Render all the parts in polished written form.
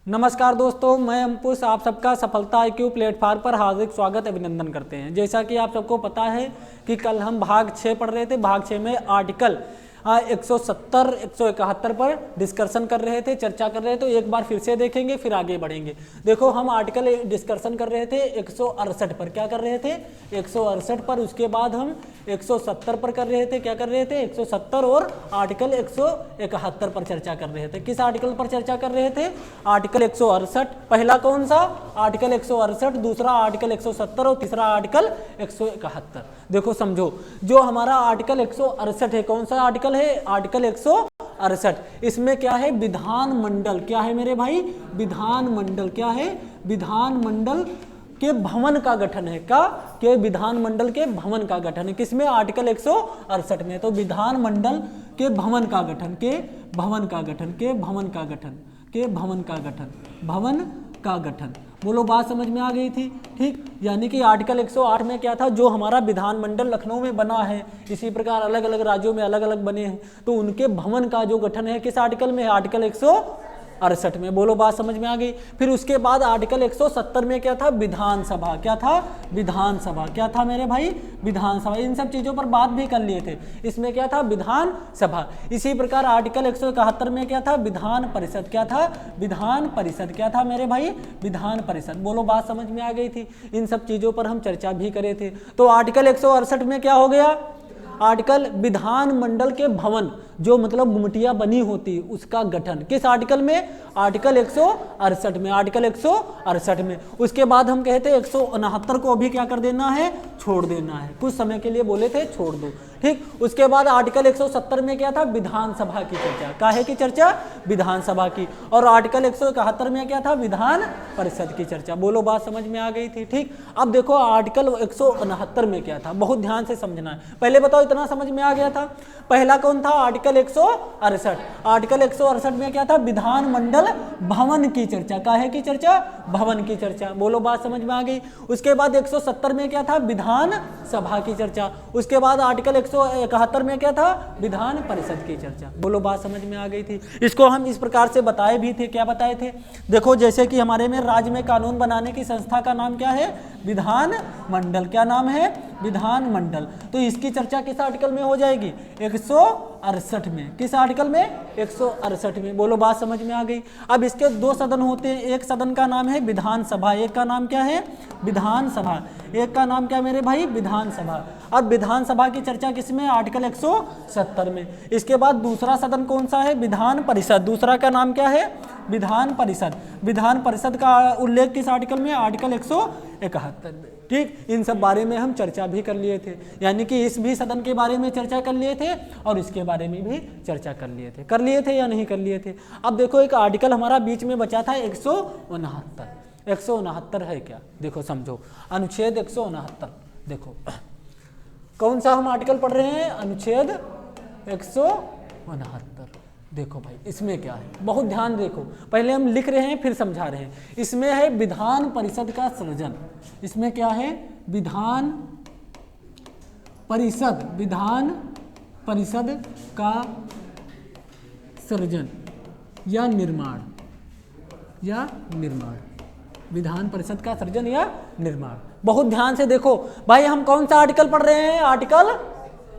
नमस्कार दोस्तों, मैं अंकुश आप सबका सफलता IQ प्लेटफॉर्म पर हार्दिक स्वागत अभिनंदन करते हैं। जैसा कि आप सबको पता है कि कल हम भाग 6 पढ़ रहे थे। भाग 6 में आर्टिकल 170 171 पर डिस्कशन कर रहे थे, चर्चा कर रहे थे। तो एक बार फिर से देखेंगे, फिर आगे बढ़ेंगे। देखो, हम आर्टिकल डिस्कशन कर रहे थे 168 पर। क्या कर रहे थे? 168 पर। उसके बाद हम 170 पर कर रहे थे। क्या कर रहे थे? 170 और आर्टिकल 171 पर चर्चा कर रहे थे। किस आर्टिकल पर चर्चा कर रहे थे? आर्टिकल 168। पहला कौन सा? आर्टिकल 168, दूसरा आर्टिकल 170 और तीसरा आर्टिकल 171। देखो समझो, जो हमारा आर्टिकल 168 है, कौन सा आर्टिकल है? आर्टिकल 168। इसमें क्या है? विधानमंडल। क्या है मेरे भाई? विधानमंडल। क्या है? विधानमंडल के भवन का गठन है। का के विधानमंडल के भवन का गठन है। किसमें? आर्टिकल 168 में। तो विधानमंडल के भवन का गठन, के भवन का गठन, के भवन का गठन, के भवन का गठन, भवन का गठन। बोलो, बात समझ में आ गई थी? ठीक। यानी कि आर्टिकल 108 में क्या था? जो हमारा विधानमंडल लखनऊ में बना है, इसी प्रकार अलग अलग राज्यों में अलग अलग बने हैं, तो उनके भवन का जो गठन है किस आर्टिकल में है? आर्टिकल 168 में। बोलो, बात समझ में आ गई? फिर उसके बाद आर्टिकल 170 में क्या था? विधानसभा। क्या था? विधानसभा। क्या था मेरे भाई? विधानसभा। इन सब चीजों पर बात भी कर लिए थे। इसमें क्या था? विधानसभा। इसी प्रकार आर्टिकल 171 में क्या था? विधान परिषद। क्या था? विधान परिषद। क्या था मेरे भाई? विधान परिषद। बोलो, बात समझ में आ गई थी? इन सब चीजों पर हम चर्चा भी करे थे। तो आर्टिकल 168 में क्या हो गया? आर्टिकल विधानमंडल के भवन, जो मतलब गुमटियां बनी होती, उसका गठन। किस आर्टिकल में? आर्टिकल 168 में। आर्टिकल 168 में। उसके बाद हम कहते हैं 169 को अभी क्या कर देना है? छोड़ देना है। कुछ समय के लिए बोले थे छोड़ दो। ठीक। उसके बाद आर्टिकल 170 में क्या था? विधानसभा की चर्चा। काहे की चर्चा? विधानसभा की। और आर्टिकल 171 में क्या था? विधान परिषद की चर्चा। बोलो, बात समझ में आ गई थी? ठीक। अब देखो, आर्टिकल 169 में क्या था? बहुत ध्यान से समझना है। पहले बताओ, इतना समझ में आ गया था? पहला कौन था? आर्टिकल 168। आर्टिकल 168 में क्या था? विधानमंडल भवन की चर्चा। काहे की चर्चा? भवन की चर्चा। बोलो, बात समझ में आ गई? उसके बाद 170 में क्या था? विधान सभा की चर्चा। उसके बाद आर्टिकल 171 में क्या था? विधान परिषद की चर्चा। बोलो, बात समझ में आ गई थी? इसको हम इस प्रकार से बताए भी थे। क्या बताए थे? देखो, जैसे कि हमारे में राज्य में कानून बनाने की संस्था का नाम क्या है? विधान मंडल। क्या नाम है? विधान मंडल। तो इसकी चर्चा किस आर्टिकल में हो जाएगी? 168 में। किस आर्टिकल में? 168 में। बोलो, बात समझ में आ गई? अब इसके दो सदन होते हैं। एक सदन का नाम है विधानसभा, एक का नाम क्या है? विधानसभा। एक का नाम क्या मेरे भाई? विधानसभा। अब विधानसभा की चर्चा किसमें? आर्टिकल 170 में। इसके बाद दूसरा सदन कौन सा है? विधान परिषद। दूसरा का नाम क्या है? विधान परिषद। विधान परिषद का उल्लेख किस आर्टिकल में? आर्टिकल 171 में। ठीक। इन सब बारे में हम चर्चा भी कर लिए थे। यानी कि इस भी सदन के बारे में चर्चा कर लिए थे और इसके बारे में भी चर्चा कर लिए थे। कर लिए थे या नहीं कर लिए थे? अब देखो, एक आर्टिकल हमारा बीच में बचा था 169। 169 है क्या? देखो समझो, अनुच्छेद 169। देखो, कौन सा हम आर्टिकल पढ़ रहे हैं? अनुच्छेद 169। देखो भाई, इसमें क्या है? बहुत ध्यान देखो। पहले हम लिख रहे हैं, फिर समझा रहे हैं। इसमें है विधान परिषद का सृजन। इसमें क्या है? विधान परिषद। विधान परिषद का सृजन या निर्माण, या निर्माण। विधान परिषद का सृजन या निर्माण। बहुत ध्यान से देखो भाई, हम कौन सा आर्टिकल पढ़ रहे हैं? आर्टिकल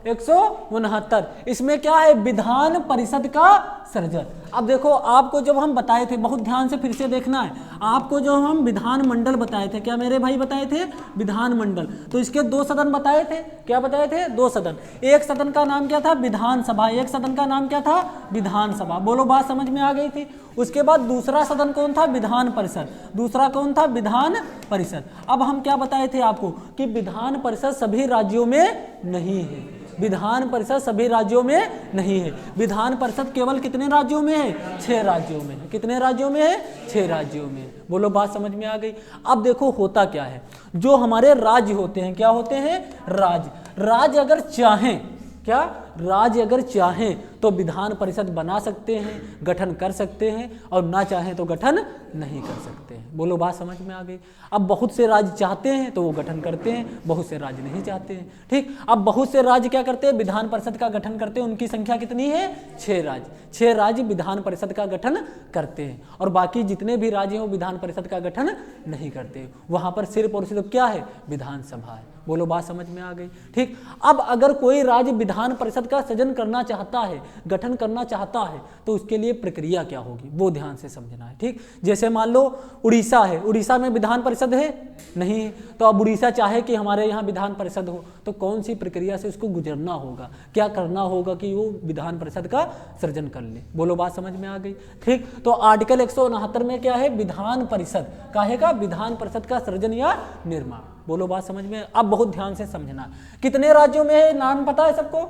169। इसमें क्या है? विधान परिषद का सृजन। अब देखो, आपको जब हम बताए थे, बहुत ध्यान से फिर से देखना है, आपको जो हम विधान मंडल बताए थे, क्या मेरे भाई बताए थे? विधान मंडल। तो इसके दो सदन बताए थे। क्या बताए थे? दो सदन। एक सदन का नाम क्या था? विधानसभा। एक सदन का नाम क्या था? विधानसभा। बोलो, बात समझ में आ गई थी? उसके बाद दूसरा सदन कौन था? विधान परिषद। दूसरा कौन था? विधान परिषद। अब हम क्या बताए थे आपको? कि विधान परिषद सभी राज्यों में नहीं है। विधान परिषद सभी राज्यों में नहीं है। विधान परिषद केवल कितने राज्यों में है? 6 राज्यों में है। कितने राज्यों में है? 6 राज्यों में। बोलो, बात समझ में आ गई? अब देखो, होता क्या है? जो हमारे राज्य होते हैं, क्या होते हैं? राज्य। राज्य अगर चाहें, क्या राज्य अगर चाहें तो विधान परिषद बना सकते हैं, गठन कर सकते हैं, और ना चाहें तो गठन नहीं कर सकते हैं। बोलो बात समझ में आ गई। अब बहुत से राज्य चाहते हैं तो वो गठन करते हैं, बहुत से राज्य नहीं चाहते हैं। ठीक, अब बहुत से राज्य क्या करते हैं, विधान परिषद का गठन करते हैं। उनकी संख्या कितनी है, 6 राज्य। 6 राज्य विधान परिषद का गठन करते हैं, और बाकी जितने भी राज्य हैं विधान परिषद का गठन नहीं करते। वहां पर सिर्फ और सिर्फ क्या है, विधानसभा है। बोलो बात समझ में आ गई। ठीक, अब अगर कोई राज्य विधान परिषद का सृजन करना चाहता है, गठन करना चाहता है, तो उसके लिए प्रक्रिया क्या होगी वो ध्यान से समझना है। ठीक, जैसे मान लो उड़ीसा है, उड़ीसा में विधान परिषद है नहीं है, तो अब उड़ीसा चाहे कि हमारे यहाँ विधान परिषद हो, तो कौन सी प्रक्रिया से उसको गुजरना होगा, क्या करना होगा कि वो विधान परिषद का सृजन कर ले। बोलो बात समझ में आ गई। ठीक, तो आर्टिकल 169 में क्या है, विधान परिषद काहे का, विधान परिषद का सृजन या निर्माण। बोलो बात समझ में। अब बहुत ध्यान से समझना, कितने राज्यों में है, नाम पता है सबको,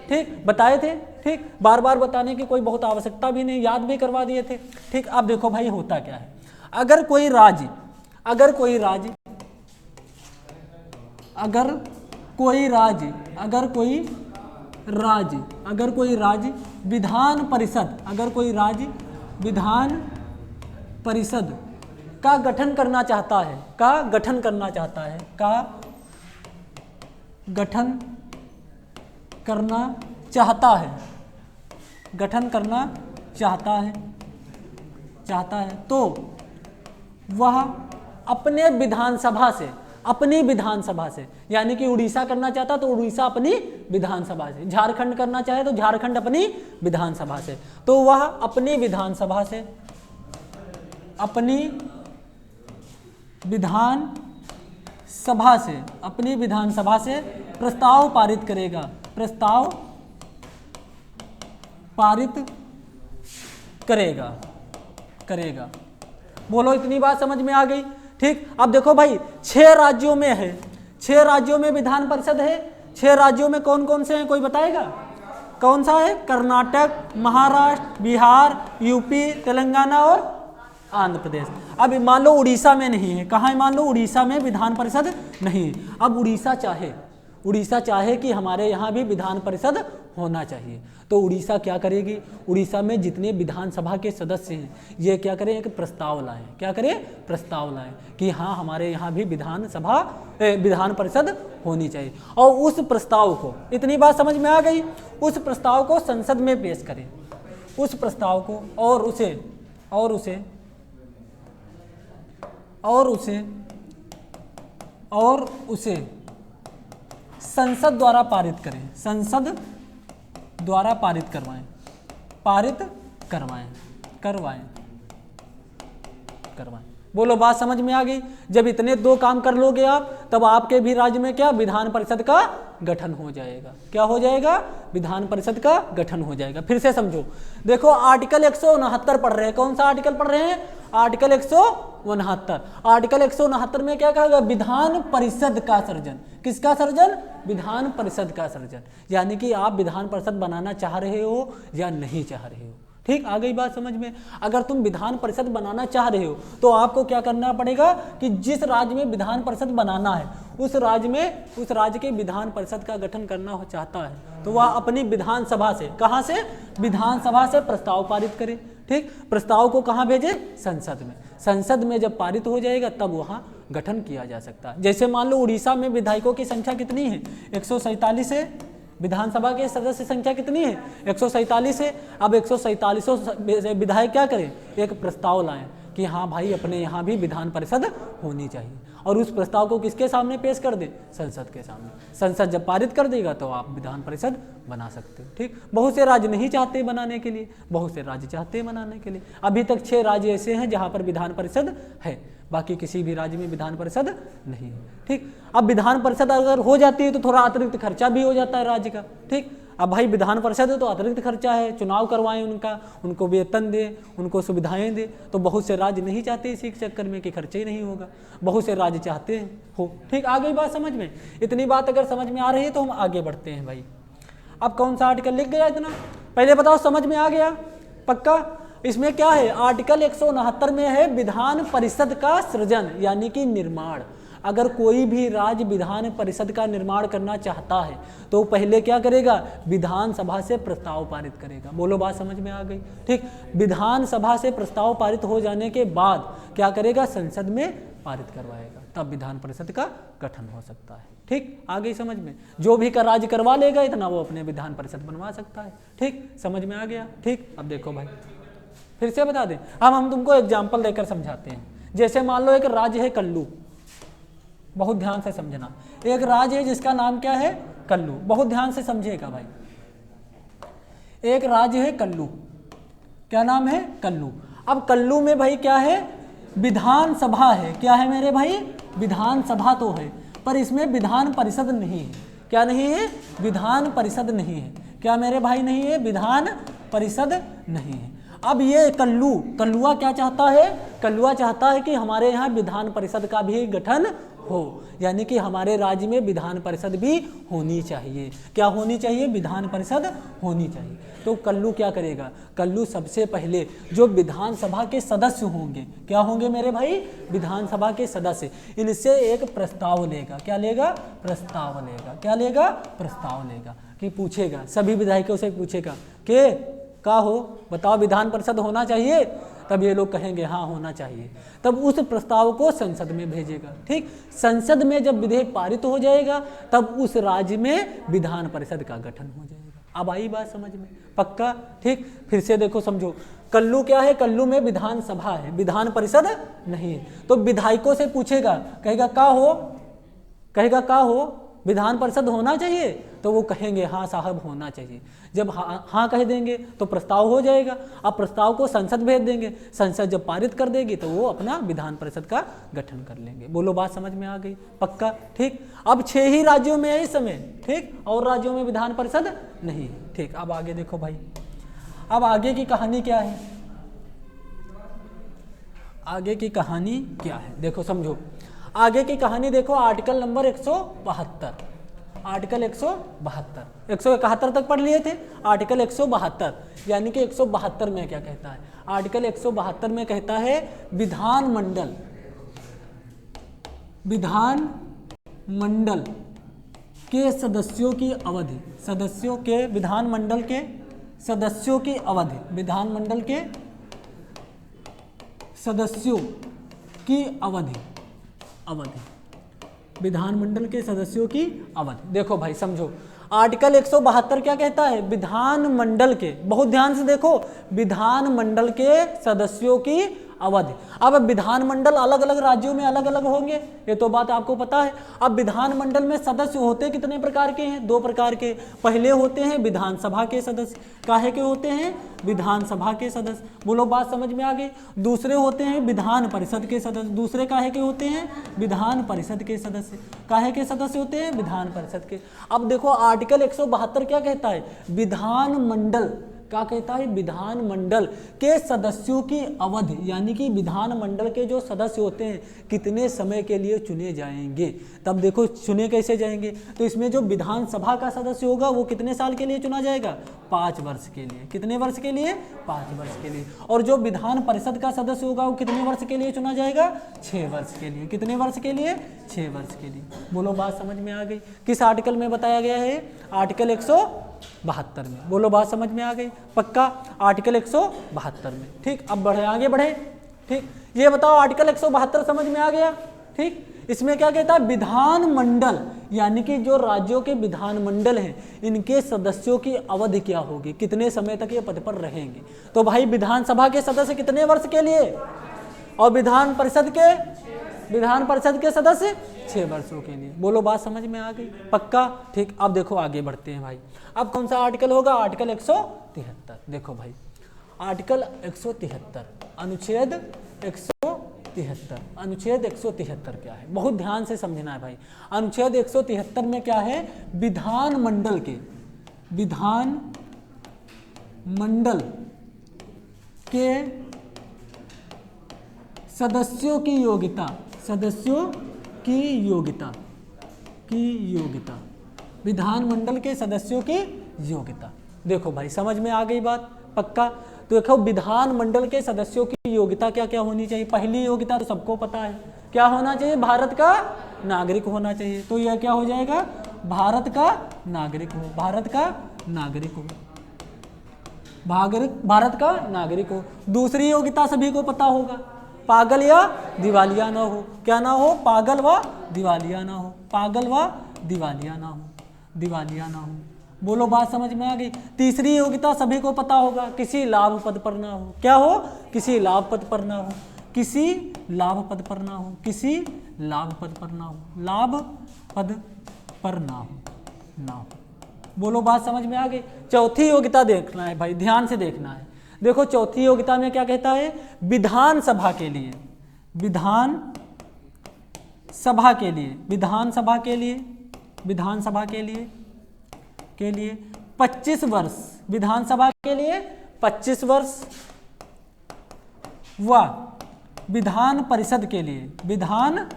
ठीक, बताए थे। ठीक, बार बार बताने की कोई बहुत आवश्यकता भी नहीं, याद भी करवा दिए थे। ठीक, अब देखो भाई होता क्या है, अगर कोई राज्य विधान परिषद का गठन करना चाहता है, गठन करना चाहता है, तो वह अपनी विधानसभा से, यानी कि उड़ीसा करना चाहता तो उड़ीसा अपनी विधानसभा से, झारखंड करना चाहे तो झारखंड अपनी विधानसभा से, तो वह अपनी विधानसभा से प्रस्ताव पारित करेगा। बोलो इतनी बात समझ में आ गई। ठीक, अब देखो भाई 6 राज्यों में विधान परिषद है। 6 राज्यों में कौन कौन से हैं, कोई बताएगा? कौन सा है? कर्नाटक, महाराष्ट्र, बिहार, यूपी, तेलंगाना और आंध्र प्रदेश। अब मान लो उड़ीसा में नहीं है, कहाँ है, मान लो उड़ीसा में विधान परिषद नहीं है। अब उड़ीसा चाहे कि हमारे यहाँ भी विधान परिषद होना चाहिए, तो उड़ीसा क्या करेगी, उड़ीसा में जितने विधानसभा के सदस्य हैं ये क्या करें, एक प्रस्ताव लाएं कि हाँ हमारे यहाँ भी विधान परिषद होनी चाहिए, और उस प्रस्ताव को, इतनी बात समझ में आ गई, उस प्रस्ताव को संसद में पेश करें, उस प्रस्ताव को, और उसे संसद द्वारा पारित करवाएं। बोलो बात समझ में आ गई। जब इतने 2 काम कर लोगे आप, तब आपके भी राज्य में क्या, विधान परिषद का गठन हो जाएगा। क्या हो जाएगा? विधान परिषद का गठन हो जाएगा। फिर से समझो, देखो आर्टिकल 169 पढ़ रहे हैं, कौन सा आर्टिकल पढ़ रहे हैं? आर्टिकल 169। आर्टिकल 169 में क्या कहा गया? विधान परिषद का सृजन। किसका सृजन? विधान परिषद का सृजन। यानी कि आप विधान परिषद बनाना चाह रहे हो या नहीं चाह रहे हो। ठीक, आ गई बात समझ में। अगर तुम विधान परिषद बनाना चाह रहे हो तो आपको क्या करना पड़ेगा कि जिस राज्य में विधान परिषद बनाना है उस राज्य के विधान परिषद का गठन करना चाहता है तो वह अपनी विधानसभा से, कहाँ से? विधानसभा से प्रस्ताव पारित करे। ठीक, प्रस्ताव को कहाँ भेजे? संसद में। संसद में जब पारित हो जाएगा तब वहाँ गठन किया जा सकता है। जैसे मान लो उड़ीसा में विधायकों की संख्या कितनी है? 147 है। विधानसभा के सदस्य संख्या कितनी है? 147 है। अब 147 विधायक क्या करें? एक प्रस्ताव लाएं कि हाँ भाई अपने यहाँ भी विधान परिषद होनी चाहिए, और उस प्रस्ताव को किसके सामने पेश कर दें? संसद के सामने। संसद जब पारित कर देगा तो आप विधान परिषद बना सकते हो। ठीक, बहुत से राज्य नहीं चाहते बनाने के लिए, बहुत से राज्य चाहते हैं बनाने के लिए। अभी तक 6 राज्य ऐसे हैं जहाँ पर विधान परिषद है, बाकी किसी भी राज्य में विधान परिषद नहीं है। ठीक, अब विधान परिषद अगर हो जाती है तो थोड़ा अतिरिक्त खर्चा भी हो जाता है राज्य का। ठीक, अब भाई विधान परिषद है तो अतिरिक्त खर्चा है, चुनाव करवाएं उनको वेतन दें, उनको सुविधाएं दें, तो बहुत से राज्य नहीं चाहते इसी चक्कर में कि खर्चा ही नहीं होगा, बहुत से राज्य चाहते हैं हो। ठीक, आ गई बात समझ में। इतनी बात अगर समझ में आ रही है तो हम आगे बढ़ते हैं भाई। अब कौन सा आर्टिकल लिख गया इतना? पहले बताओ, समझ में आ गया पक्का? इसमें क्या है? आर्टिकल 169 में है विधान परिषद का सृजन यानी कि निर्माण। अगर कोई भी राज्य विधान परिषद का निर्माण करना चाहता है तो पहले क्या करेगा, विधानसभा से प्रस्ताव पारित करेगा। बोलो बात समझ में आ गई, ठीक। विधानसभा से प्रस्ताव पारित हो जाने के बाद क्या करेगा, संसद में पारित करवाएगा, तब विधान परिषद का गठन हो सकता है, ठीक। आ गई समझ में, जो भी का राज्य करवा लेगा इतना वो अपने विधान परिषद बनवा सकता है, ठीक। समझ में आ गया, ठीक। अब देखो भाई फिर से बता दें, अब हम तुमको एग्जाम्पल देकर समझाते हैं। जैसे मान लो एक राज्य है कल्लू, बहुत ध्यान से समझना, एक राज्य है जिसका नाम क्या है, कल्लू। बहुत ध्यान से समझिएगा भाई, एक राज्य है कल्लू, क्या नाम है, कल्लू। अब कल्लू में भाई क्या है, विधानसभा है, क्या है मेरे भाई, विधानसभा तो है, पर इसमें विधान परिषद नहीं है। क्या नहीं है, विधान परिषद नहीं है। क्या मेरे भाई नहीं है, विधान परिषद नहीं है। अब ये कल्लुआ क्या चाहता है, कल्लुआ चाहता है कि हमारे यहाँ विधान परिषद का भी गठन हो, यानी कि हमारे राज्य में विधान परिषद भी होनी चाहिए। क्या होनी चाहिए, विधान परिषद होनी चाहिए। तो कल्लू क्या करेगा, कल्लू सबसे पहले जो विधानसभा के सदस्य होंगे, क्या होंगे मेरे भाई, विधानसभा के सदस्य, इनसे एक प्रस्ताव लेगा। क्या लेगा, प्रस्ताव लेगा। क्या लेगा, प्रस्ताव लेगा, कि पूछेगा, सभी विधायकों से पूछेगा कि का हो, बताओ विधान परिषद होना चाहिए। तब ये लोग कहेंगे हाँ होना चाहिए, तब उस प्रस्ताव को संसद में भेजेगा, ठीक। संसद में जब विधेयक पारित हो जाएगा तब उस राज्य में विधान परिषद का गठन हो जाएगा। अब आई बात समझ में, पक्का, ठीक। फिर से देखो समझो, कल्लू क्या है, कल्लू में विधानसभा है, विधान परिषद नहीं है। तो विधायकों से पूछेगा, कहेगा का हो, विधान परिषद होना चाहिए, तो वो कहेंगे हाँ साहब होना चाहिए। जब हाँ कह देंगे तो प्रस्ताव हो जाएगा। अब प्रस्ताव को संसद भेज देंगे, संसद जब पारित कर देगी तो वो अपना विधान परिषद का गठन कर लेंगे। बोलो बात समझ में आ गई, पक्का, ठीक। अब 6 ही राज्यों में है इस समय, ठीक, और राज्यों में विधान परिषद नहीं, ठीक। अब आगे देखो भाई, अब आगे की कहानी क्या है, आगे की कहानी क्या है, देखो समझो। आगे की कहानी देखो, आर्टिकल नंबर 172, आर्टिकल 172, 171 तक पढ़ लिए थे, आर्टिकल 172, यानी कि 172 में क्या कहता है, आर्टिकल 172 में कहता है विधानमंडल के सदस्यों की अवधि, सदस्यों के विधानमंडल के सदस्यों की अवधि, विधानमंडल के सदस्यों की अवधि, विधानमंडल के सदस्यों की अवधि। देखो भाई समझो, आर्टिकल 172 क्या कहता है, विधानमंडल के, बहुत ध्यान से देखो, विधानमंडल के सदस्यों की अवधि। अब विधानमंडल अलग अलग राज्यों में अलग अलग होंगे, ये तो बात आपको पता है। अब विधानमंडल में सदस्य होते कितने प्रकार के हैं, 2 प्रकार के। पहले होते हैं विधानसभा के सदस्य, काहे के होते हैं, विधानसभा के सदस्य। बोलो बात समझ में आ गई। दूसरे होते हैं विधान परिषद के सदस्य, दूसरे काहे के होते हैं, विधान परिषद के सदस्य। काहे के सदस्य होते हैं, विधान परिषद के। अब देखो आर्टिकल 172 क्या कहता है, विधानमंडल, क्या कहता है, विधानमंडल के सदस्यों की अवधि, यानी कि विधानमंडल के जो सदस्य होते हैं कितने समय के लिए चुने जाएंगे। तब देखो चुने कैसे जाएंगे, तो इसमें जो विधानसभा का सदस्य होगा वो कितने साल के लिए चुना जाएगा, 5 वर्ष के लिए। कितने वर्ष के लिए, 5 वर्ष के लिए। और जो विधान परिषद का सदस्य होगा वो कितने वर्ष के लिए चुना जाएगा, 6 वर्ष के लिए। कितने वर्ष के लिए, 6 वर्ष के लिए। बोलो बात समझ में आ गई। किस आर्टिकल में बताया गया है, आर्टिकल 172 में। बोलो बात समझ में आ गई, पक्का, आर्टिकल 172 में, ठीक। अब बढ़े, आगे बढ़े, ठीक। ये बताओ आर्टिकल 172 समझ में आ गया, ठीक। इसमें क्या कहता है, विधानमंडल, यानी कि जो राज्यों के विधानमंडल हैं इनके सदस्यों की अवधि क्या होगी, कितने समय तक ये पद पर रहेंगे। तो भाई विधानसभा के सदस्य कितने वर्ष के लिए, और विधान परिषद के सदस्य 6 वर्षों के लिए। बोलो बात समझ में आ गई, पक्का, ठीक। अब देखो आगे बढ़ते हैं भाई। अब कौन सा आर्टिकल होगा, आर्टिकल 173। देखो भाई आर्टिकल 173, अनुच्छेद 173, अनुच्छेद 173 क्या है, बहुत ध्यान से समझना है भाई। अनुच्छेद 173 में क्या है, विधानमंडल के सदस्यों की योग्यता, विधानमंडल के सदस्यों की योग्यता। देखो भाई समझ में आ गई बात, पक्का। तो देखो विधानमंडल के सदस्यों की योग्यता क्या क्या होनी चाहिए। पहली योग्यता तो सबको पता है, क्या होना चाहिए? भारत का नागरिक होना चाहिए। तो यह क्या हो जाएगा? भारत का नागरिक हो, भारत का नागरिक हो, भारत का नागरिक हो। दूसरी योग्यता सभी को पता होगा, पागल या दिवालिया ना हो। क्या ना हो? पागल व दिवालिया ना हो, पागल व दिवालिया ना हो, दिवालिया ना हो। बोलो, बात समझ में आ गई? तीसरी योग्यता सभी को पता होगा, किसी लाभ पद पर ना हो। क्या हो? किसी लाभ पद पर ना हो, किसी लाभ पद पर ना हो, किसी लाभ पद पर ना हो, लाभ पद पर ना हो, ना हो। बोलो, बात समझ में आ गई? चौथी योग्यता देखना है भाई, ध्यान से देखना है। देखो चौथी योग्यता में क्या कहता है? विधानसभा के लिए, विधान सभा के लिए, विधानसभा के लिए, विधानसभा के लिए 25 वर्ष, विधानसभा के लिए 25 वर्ष व विधान परिषद के लिए, विधान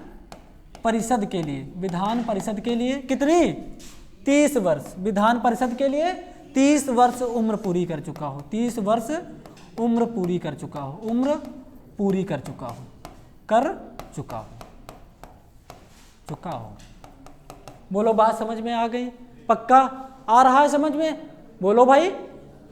परिषद के लिए, विधान परिषद के लिए कितनी? 30 वर्ष। विधान परिषद के लिए 30 वर्ष उम्र पूरी कर चुका हो, 30 वर्ष उम्र पूरी कर चुका हो, उम्र पूरी कर चुका हो, कर चुका हो, चुका हो। बोलो, बात समझ में आ गई? पक्का आ रहा है समझ में? बोलो भाई,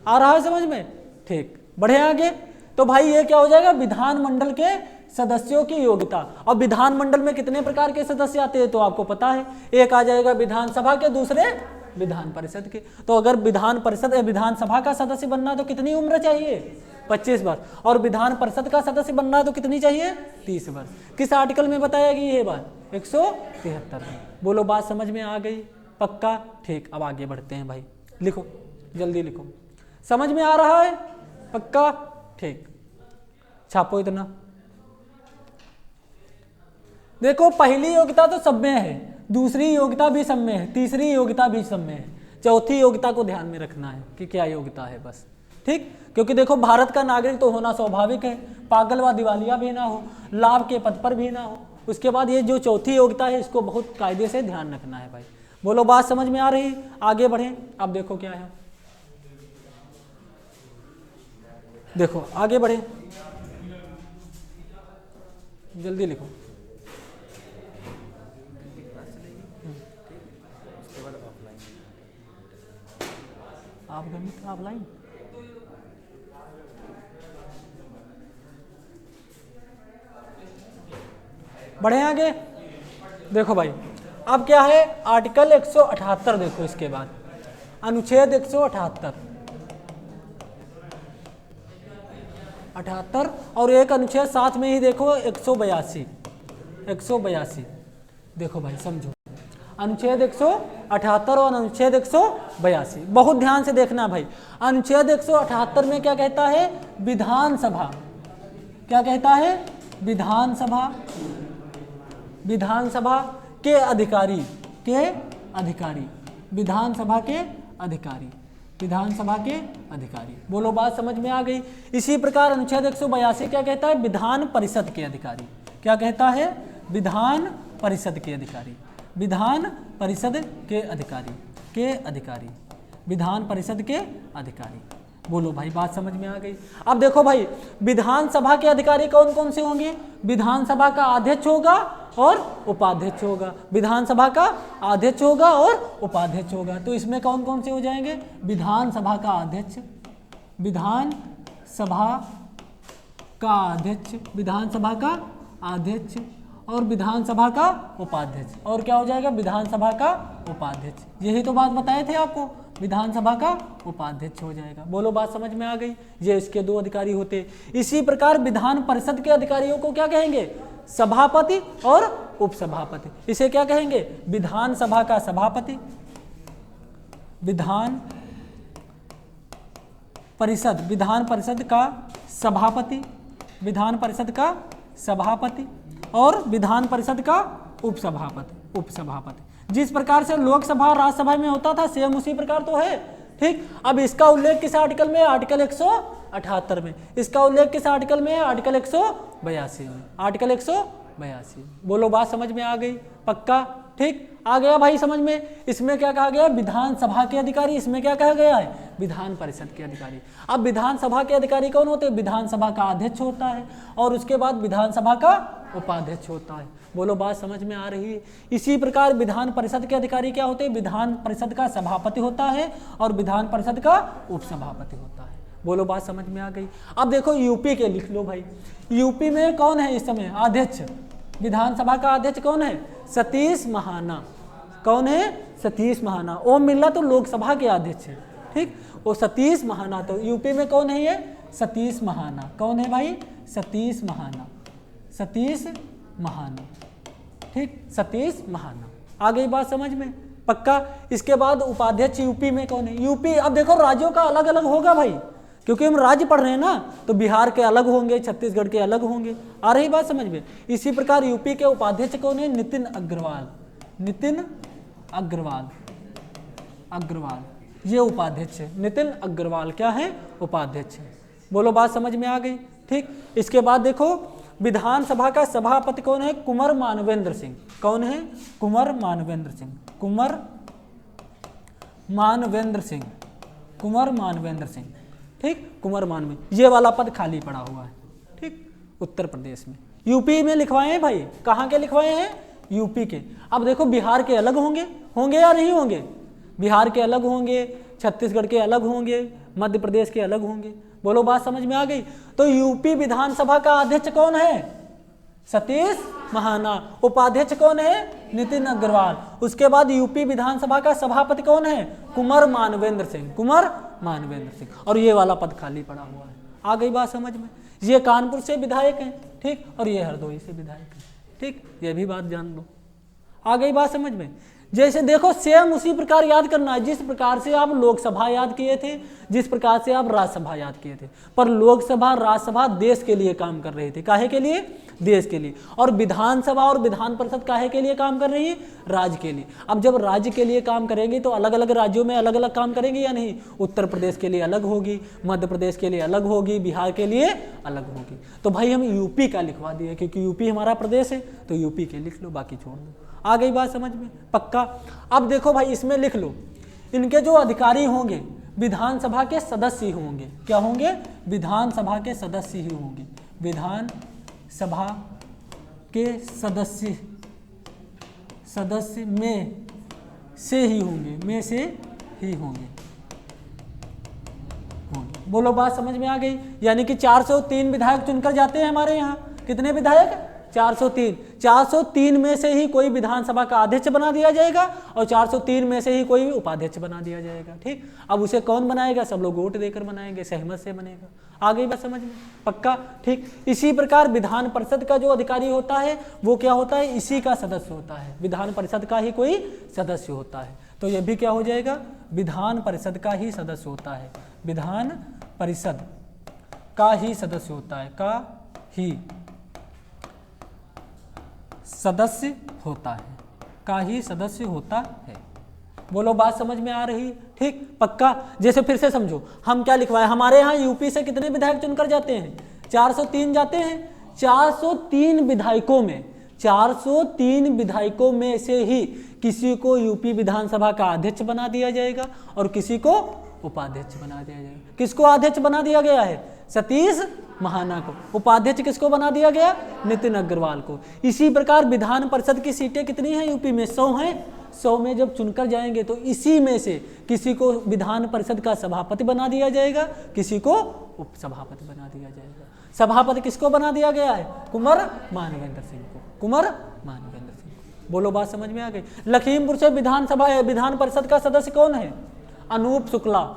आ रहा है समझ में? ठीक, बढ़े आगे। तो भाई ये क्या हो जाएगा? विधानमंडल के सदस्यों की योग्यता। अब विधानमंडल में कितने प्रकार के सदस्य आते हैं तो आपको पता है, एक आ जाएगा विधानसभा के, दूसरे विधान परिषद के। तो अगर विधान परिषद या विधानसभा का सदस्य बनना है तो कितनी उम्र चाहिए? 25 वर्ष। और विधान परिषद का सदस्य बनना है तो कितनी चाहिए? 30 वर्ष। किस आर्टिकल में बताया गई ये बात? 173 में। बोलो, बात समझ में आ गई? पक्का? ठीक, अब आगे बढ़ते हैं भाई, लिखो, जल्दी लिखो। समझ में आ रहा है? पक्का? ठीक, छापो इतना। देखो, पहली योग्यता तो सब में है, दूसरी योग्यता भी सब में है, तीसरी योग्यता भी सब में है, चौथी योग्यता को ध्यान में रखना है कि क्या योग्यता है बस। ठीक, क्योंकि देखो भारत का नागरिक तो होना स्वाभाविक है, पागल व दिवालिया भी ना हो, लाभ के पद पर भी ना हो। उसके बाद ये जो चौथी योग्यता है इसको बहुत कायदे से ध्यान रखना है भाई। बोलो, बात समझ में आ रही? आगे बढ़े। अब देखो क्या है, देखो आगे बढ़े, जल्दी लिखो। आप गणित ऑफलाइन, बढ़े आगे। देखो भाई, अब क्या है? आर्टिकल 178 देखो, इसके बाद अनुच्छेद 178 और एक अनुच्छेद साथ में ही देखो 182। देखो भाई समझो, अनुच्छेद 178 और अनुच्छेद 182 बहुत ध्यान से देखना भाई। अनुच्छेद 178 में क्या कहता है? विधानसभा, क्या कहता है? विधानसभा, विधानसभा के अधिकारी, के अधिकारी, विधानसभा के अधिकारी, विधानसभा के अधिकारी। बोलो, बात समझ में आ गई? इसी प्रकार अनुच्छेद 182 क्या कहता है? विधान परिषद के अधिकारी। क्या कहता है? विधान परिषद के अधिकारी, विधान परिषद के अधिकारी, के अधिकारी, विधान परिषद के अधिकारी। बोलो भाई, बात समझ में आ गई? अब देखो भाई, विधानसभा के अधिकारी कौन कौन से होंगे? विधानसभा का अध्यक्ष होगा और उपाध्यक्ष होगा, विधानसभा का अध्यक्ष होगा और उपाध्यक्ष होगा। तो इसमें कौन कौन से हो जाएंगे? विधानसभा का अध्यक्ष, विधानसभा का अध्यक्ष, विधानसभा का अध्यक्ष और विधानसभा का उपाध्यक्ष। और क्या हो जाएगा? विधानसभा का उपाध्यक्ष। यही तो बात बताए थे आपको, विधानसभा का उपाध्यक्ष हो जाएगा। बोलो, बात समझ में आ गई? ये इसके दो अधिकारी होते। इसी प्रकार विधान परिषद के अधिकारियों को क्या कहेंगे? सभापति और उपसभापति। इसे क्या कहेंगे? विधानसभा का सभापति, विधान परिषद, विधान परिषद का सभापति, विधान परिषद का सभापति और विधान परिषद का उपसभापति, उपसभापति। जिस प्रकार से लोकसभा और राज्यसभा में होता था सेम उसी प्रकार तो है। ठीक, अब इसका उल्लेख किस आर्टिकल में? आर्टिकल 178 में। इसका उल्लेख किस आर्टिकल में है? आर्टिकल 182 में, आर्टिकल 182। बोलो, बात समझ में आ गई? पक्का? ठीक, आ गया भाई समझ में? इसमें क्या कहा गया? विधानसभा के अधिकारी। इसमें क्या कहा गया है? विधान परिषद के अधिकारी। अब विधानसभा के अधिकारी कौन होते हैं? विधानसभा का अध्यक्ष होता है और उसके बाद विधानसभा का उपाध्यक्ष होता है। बोलो बात समझ में आ रही है। इसी प्रकार विधान परिषद के अधिकारी क्या होते हैं? विधान परिषद का सभापति होता है और विधान परिषद का उपसभापति होता है। बोलो बात समझ में आ गई। अब देखो यूपी के लिख लो भाई। यूपी में कौन है इस समय अध्यक्ष? विधानसभा का अध्यक्ष कौन है? सतीश महाना। कौन है? सतीश महाना। ओम बिरला तो लोकसभा के अध्यक्ष है, ठीक। वो सतीश महाना, तो यूपी में कौन है ये? सतीश महाना। कौन है भाई? सतीश महाना। सतीश महाना, ठीक, सतीश महाना। आ गई बात समझ में? पक्का। इसके बाद उपाध्यक्ष यूपी में कौन है? यूपी, अब देखो राज्यों का अलग अलग होगा भाई, क्योंकि हम राज्य पढ़ रहे हैं ना, तो बिहार के अलग होंगे, छत्तीसगढ़ के अलग होंगे। आ रही बात समझ में? इसी प्रकार यूपी के उपाध्यक्ष कौन है? नितिन अग्रवाल। नितिन अग्रवाल, अग्रवाल ये उपाध्यक्ष है। नितिन अग्रवाल क्या है? उपाध्यक्ष है। बोलो बात समझ में आ गई, ठीक। इसके बाद देखो विधानसभा का सभापति कौन है? कुंवर मानवेंद्र सिंह। कौन है? कुंवर मानवेंद्र सिंह। कुंवर मानवेंद्र सिंह। कुंवर मानवेंद्र सिंह, ठीक। कुंवर मानवेंद्र, ये वाला पद खाली पड़ा हुआ है, ठीक, उत्तर प्रदेश में। यूपी में लिखवाए हैं भाई। कहाँ के लिखवाए हैं? यूपी के। अब देखो बिहार के अलग होंगे, होंगे या नहीं होंगे? बिहार के अलग होंगे, छत्तीसगढ़ के अलग होंगे, मध्य प्रदेश के अलग होंगे। बोलो बात समझ में आ गई। तो यूपी विधानसभा का अध्यक्ष कौन है? सतीश महाना। उपाध्यक्ष कौन है? नितिन अग्रवाल। उसके बाद यूपी विधानसभा का सभापति कौन है? कुंवर मानवेंद्र सिंह। कुंवर मानवेंद्र सिंह। और ये वाला पद खाली पड़ा हुआ है। आ गई बात समझ में? ये कानपुर से विधायक हैं, ठीक, और ये हरदोई से विधायक हैं, ठीक। ये भी बात जान लो। आ गई बात समझ में? जैसे देखो सेम उसी प्रकार याद करना है जिस प्रकार से आप लोकसभा याद किए थे, जिस प्रकार से आप राज्यसभा याद किए थे। पर लोकसभा राज्यसभा देश के लिए काम कर रहे थे। काहे के लिए? देश के लिए। और विधानसभा और विधान परिषद काहे के लिए काम कर रही है? राज्य के लिए। अब जब राज्य के लिए काम करेंगे तो अलग अलग राज्यों में अलग अलग काम करेंगे या नहीं? उत्तर प्रदेश के लिए अलग होगी, मध्य प्रदेश के लिए अलग होगी, बिहार के लिए अलग होगी। तो भाई हम यूपी का लिखवा दिए क्योंकि यूपी हमारा प्रदेश है, तो यूपी के लिख लो, बाकी छोड़ दो। आ गई बात समझ में? पक्का। अब देखो भाई इसमें लिख लो, इनके जो अधिकारी होंगे विधानसभा के सदस्य ही होंगे। क्या होंगे? विधानसभा के सदस्य ही होंगे। विधानसभा के सदस्य, सदस्य में से ही होंगे, में से ही होंगे। बोलो बात समझ में आ गई? यानी कि 403 विधायक चुनकर जाते हैं हमारे यहाँ। कितने विधायक? 403। 403 में से ही कोई विधानसभा का अध्यक्ष बना दिया जाएगा और 403 में से ही कोई उपाध्यक्ष बना दिया जाएगा, ठीक। अब उसे कौन बनाएगा? सब लोग वोट देकर बनाएंगे, सहमत से बनेगा। आ गई बात समझ में? पक्का, ठीक। इसी प्रकार विधान परिषद का जो अधिकारी होता है वो क्या होता है? इसी का सदस्य होता है। विधान परिषद का ही कोई सदस्य होता है। तो ये भी क्या हो जाएगा? विधान परिषद का ही सदस्य होता है। विधान परिषद का ही सदस्य होता है, का ही सदस्य होता है, का ही सदस्य होता है। बोलो बात समझ में आ रही है, ठीक, पक्का। जैसे फिर से समझो, हम क्या लिखवाए? हमारे यहाँ यूपी से कितने विधायक चुनकर जाते हैं? 403 जाते हैं। 403 विधायकों में, 403 विधायकों में से ही किसी को यूपी विधानसभा का अध्यक्ष बना दिया जाएगा और किसी को उपाध्यक्ष बना दिया जाएगा। किसको अध्यक्ष बना दिया गया है? सतीश महाना को। उपाध्यक्ष किसको बना दिया गया? नितिन अग्रवाल को। इसी प्रकार विधान परिषद की सीटें कितनी हैं यूपी में? 100 हैं। 100 में जब चुनकर जाएंगे तो इसी में से किसी को विधान परिषद का सभापति बना दिया जाएगा, किसी को उपसभापति बना दिया जाएगा। सभापति किसको बना दिया गया है? कुंवर मानवेंद्र सिंह को। कुंवर मानवेंद्र सिंह को। बोलो बात समझ में आ गई? लखीमपुर से विधान परिषद का सदस्य कौन है? अनूप शुक्ला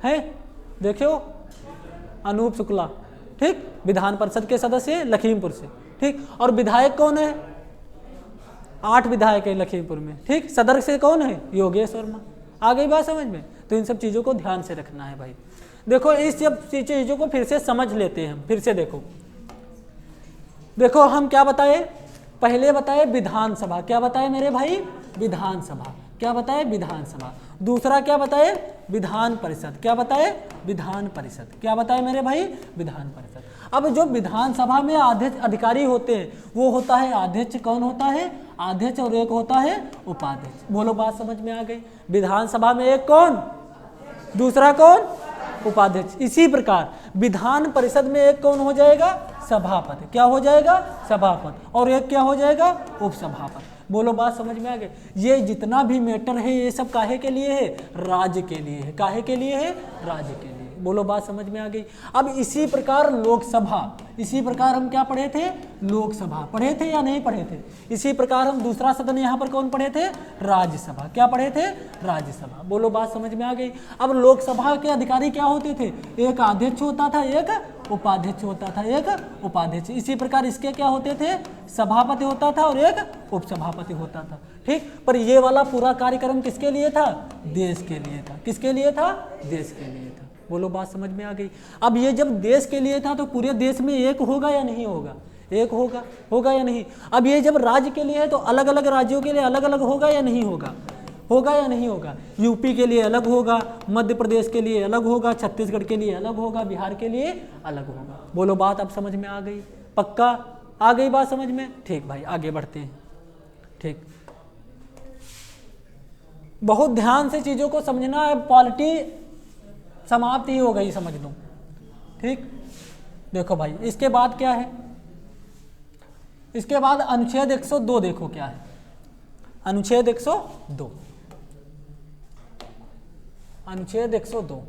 है। देखियो अनूप शुक्ला, ठीक, विधान परिषद के सदस्य लखीमपुर से, ठीक। और विधायक कौन है? 8 विधायक है लखीमपुर में, ठीक। सदर से कौन है? योगेश वर्मा। आ गई बात समझ में? तो इन सब चीजों को ध्यान से रखना है भाई। देखो इस सब चीजों को फिर से समझ लेते हैं। फिर से देखो हम क्या बताए? पहले बताए विधानसभा। क्या बताए मेरे भाई? विधानसभा। क्या बताए? विधानसभा। दूसरा क्या बताए? विधान परिषद। क्या बताए? विधान परिषद। क्या बताए मेरे भाई? विधान परिषद। अब जो विधानसभा में अध्यक्ष अधिकारी होते हैं वो होता है अध्यक्ष। कौन होता है? अध्यक्ष। और एक होता है उपाध्यक्ष। बोलो बात समझ में आ गई? विधानसभा में एक कौन, दूसरा कौन? उपाध्यक्ष। इसी प्रकार विधान परिषद में एक कौन हो जाएगा? सभापति, क्या हो जाएगा? सभापति, और एक क्या हो जाएगा? उपसभापति। बोलो बात समझ में आ गई? ये जितना भी मैटर है ये सब काहे के लिए है? राज्य के लिए है। काहे के लिए है? राज्य के लिए। बोलो बात समझ में आ गई? अब इसी प्रकार लोकसभा, इसी प्रकार हम क्या पढ़े थे? लोकसभा पढ़े थे या नहीं पढ़े थे? इसी प्रकार हम दूसरा सदन यहाँ पर कौन पढ़े थे? राज्यसभा। क्या पढ़े थे? राज्यसभा। बोलो बात समझ में आ गई? अब लोकसभा के अधिकारी क्या होते थे? एक अध्यक्ष होता था, एक उपाध्यक्ष होता था, एक उपाध्यक्ष। इसी प्रकार इसके क्या होते थे? सभापति होता था और एक उपसभापति होता था। ठीक, पर ये वाला पूरा कार्यक्रम किसके लिए था? देश के लिए था। किसके लिए था? देश के लिए था। बोलो बात समझ में आ गई? अब ये जब देश के लिए था तो पूरे देश में एक होगा या नहीं होगा? एक होगा, होगा या नहीं? अब ये जब राज्य के लिए है तो अलग अलग राज्यों के लिए अलग अलग होगा या नहीं होगा? होगा या नहीं होगा? यूपी के लिए अलग होगा, मध्य प्रदेश के लिए अलग होगा, छत्तीसगढ़ के लिए अलग होगा, बिहार के लिए अलग होगा। बोलो बात अब समझ में आ गई? पक्का आ गई बात समझ में? ठीक भाई, आगे बढ़ते हैं। ठीक, बहुत ध्यान से चीजों को समझना है, पॉलिटी समाप्त ही हो गई, समझ लो। ठीक, देखो भाई इसके बाद क्या है? इसके बाद अनुच्छेद 102 देखो क्या है। अनुच्छेद 102, अनुच्छेद 102,